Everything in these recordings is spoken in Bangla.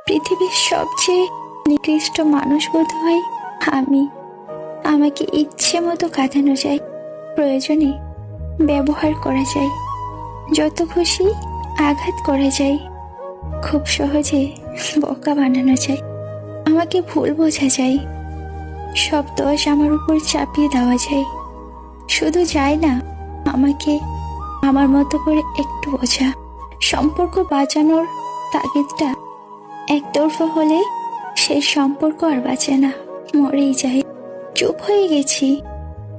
পৃথিবীর সবচেয়ে নিকৃষ্ট মানুষ বোধ হয় আমি। আমাকে ইচ্ছে মতো কাঁদানো যায়, প্রয়োজনে ব্যবহার করা যায়, যত খুশি আঘাত করা যায়, খুব সহজে বোকা বানানো যায়, আমাকে ভুল বোঝা যায়, সব দোষ আমার উপর চাপিয়ে দেওয়া যায়। শুধু যায় না, আমাকে আমার মতো করে একটু বোঝা। সম্পর্ক বাঁচানোর তাগিদটা একতরফা হলে সেই সম্পর্ক আর বাঁচে না, মরেই যায়। চুপ হয়ে গেছি,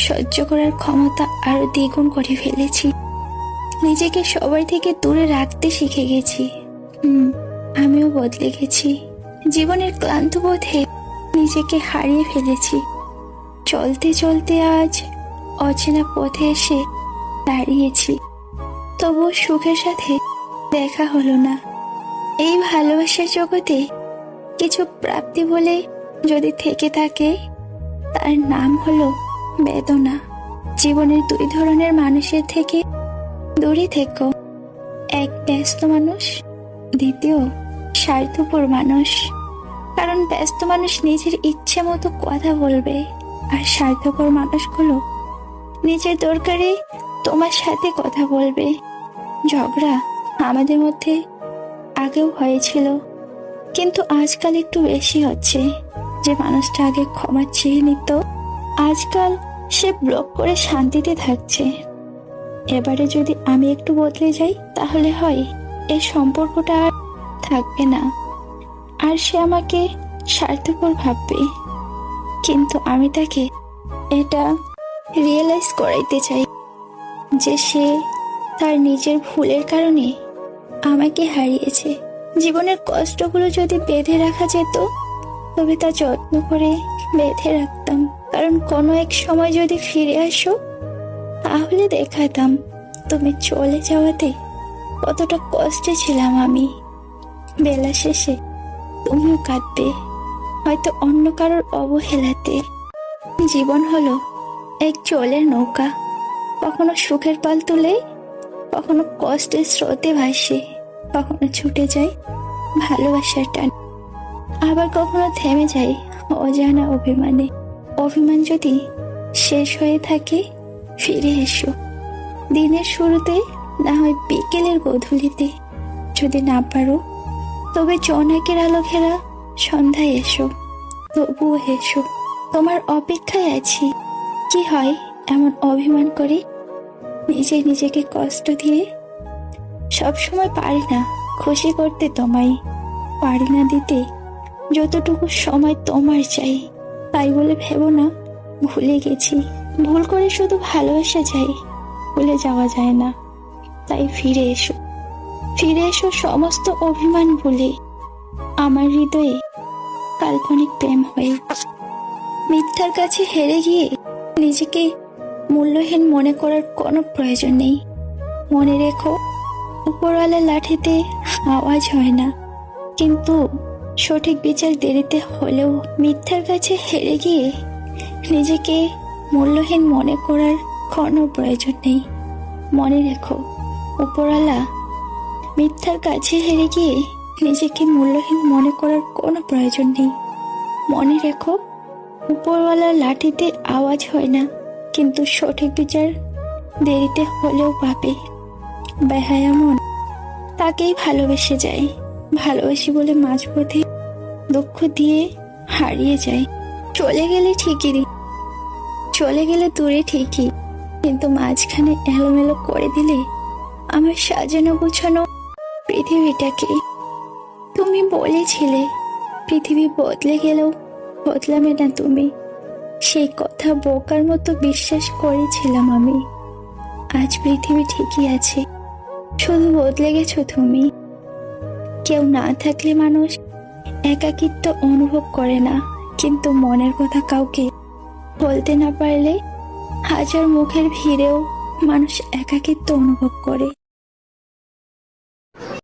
সহ্য করার ক্ষমতা আরো দ্বিগুণ করে ফেলেছি। নিজেকে সবার থেকে দূরে রাখতে শিখে গেছি। আমিও বদলে গেছি। জীবনের ক্লান্ত বোধে নিজেকে হারিয়ে ফেলেছি। চলতে চলতে আজ অচেনা পথে এসে দাঁড়িয়েছি, তবুও সুখের সাথে দেখা হলো না। এই ভালোবাসার জগতে কিছু প্রাপ্তি বলে যদি থেকে থাকে, তার নাম হলো বেদনা। জীবনের দুই ধরনের মানুষের থেকে দূরে থেকো। এক ব্যস্ত মানুষ, দ্বিতীয় স্বার্থপর মানুষ। কারণ ব্যস্ত মানুষ নিজের ইচ্ছে মতো কথা বলবে, আর স্বার্থপর মানুষগুলো নিজের দরকারে তোমার সাথে কথা বলবে। ঝগড়া আমাদের মধ্যে আগেও হয়েছিল, কিন্তু আজকাল একটু বেশি হচ্ছে। যে মানুষটা আগে ক্ষমা চেয়ে নিত, আজকাল সে ব্লক করে শান্তিতে থাকছে। এবারে যদি আমি একটু বদলে যাই, তাহলে হয় এই সম্পর্কটা আর থাকবে না, আর সে আমাকে স্বার্থপর ভাববে। কিন্তু আমি তাকে এটা রিয়েলাইজ করাইতে চাই যে সে তার নিজের ভুলের কারণে আমাকে হারিয়েছে। জীবনের কষ্টগুলো যদি বেঁধে রাখা যেত, তবে তা যত্ন করে বেঁধে রাখতাম। কারণ কোনো এক সময় যদি ফিরে আসো, তাহলে দেখাতাম তুমি চলে যাওয়াতে কতটা কষ্টে ছিলাম আমি। বেলা শেষে তুমিও কাঁদবে, হয়তো অন্য কারোর অবহেলাতে। জীবন হলো এক জলের নৌকা, কখনো সুখের পাল তুলে, কখনো কষ্টের স্রোতে ভাসে, কখনো ছুটে যায় ভালোবাসার টান, আবার কখনো থেমে যায় অজানা অভিমানে। অভিমান যদি শেষ হয়ে থাকে, ফিরে এসো দিনের শুরুতে, না হয় বিকেলের গধূলিতে। যদি না পারো, তবে জোনাকের আলো ঘেরা সন্ধ্যায় এসো, তবুও এসো। তোমার অপেক্ষায় আছি। কি হয় এমন অভিমান করে নিজেকে কষ্ট দিয়ে? সবসময় পারি না খুশি করতে তোমায়, পারি না দিতে যতটুকু সময় তোমার চাই। তাই বলে ভেবো না ভুলে গেছি। ভুল করে শুধু ভালোবাসা যায়, ভুলে যাওয়া যায় না। তাই ফিরে এসো, ফিরে এসো সমস্ত অভিমান ভুলে, আমার হৃদয়ে কাল্পনিক প্রেম হয়ে। মিথ্যার কাছে হেরে গিয়ে নিজেকে মূল্যহীন মনে করার কোনো প্রয়োজন নেই। মনে রেখো, উপরওয়ালার লাঠিতে আওয়াজ হয় না, কিন্তু সঠিক বিচার দেরিতে হলেও। মিথ্যার কাছে হেরে গিয়ে নিজেকে মূল্যহীন মনে করার কোনো প্রয়োজন নেই। মনে রেখো, উপরওয়ালা মিথ্যার কাছে হেরে গিয়ে নিজেকে মূল্যহীন মনে করার কোনো প্রয়োজন নেই। মনে রেখো, উপরওয়ালার লাঠিতে আওয়াজ হয় না, কিন্তু সঠিক বিচার দেরিতে হলেও পাবে। বেহায়া মন তাকেই ভালোবেসে যায়, ভালোবাসি বলে মাঝপথে দুঃখ দিয়ে হারিয়ে যায়। চলে গেলে ঠিকই, চলে গেলে দূরে ঠিকই, কিন্তু মাঝখানে এলোমেলো করে দিলে আমার সাজানো গোছানো পৃথিবীটাকে। তুমি বলেছিলে পৃথিবী বদলে গেলেও বদলাবে না তুমি। সেই কথা বোকার মতো বিশ্বাস করেছিলাম আমি। আজ পৃথিবী ঠিকই আছে, শুধু বদলে গেছো তুমি। কেউ না থাকলে মানুষ একাকিত্ব অনুভব করে না, কিন্তু মনের কথা কাউকে বলতে না পারলে হাজার মুখের ভিড়েও মানুষ একাকিত্ব অনুভব করে।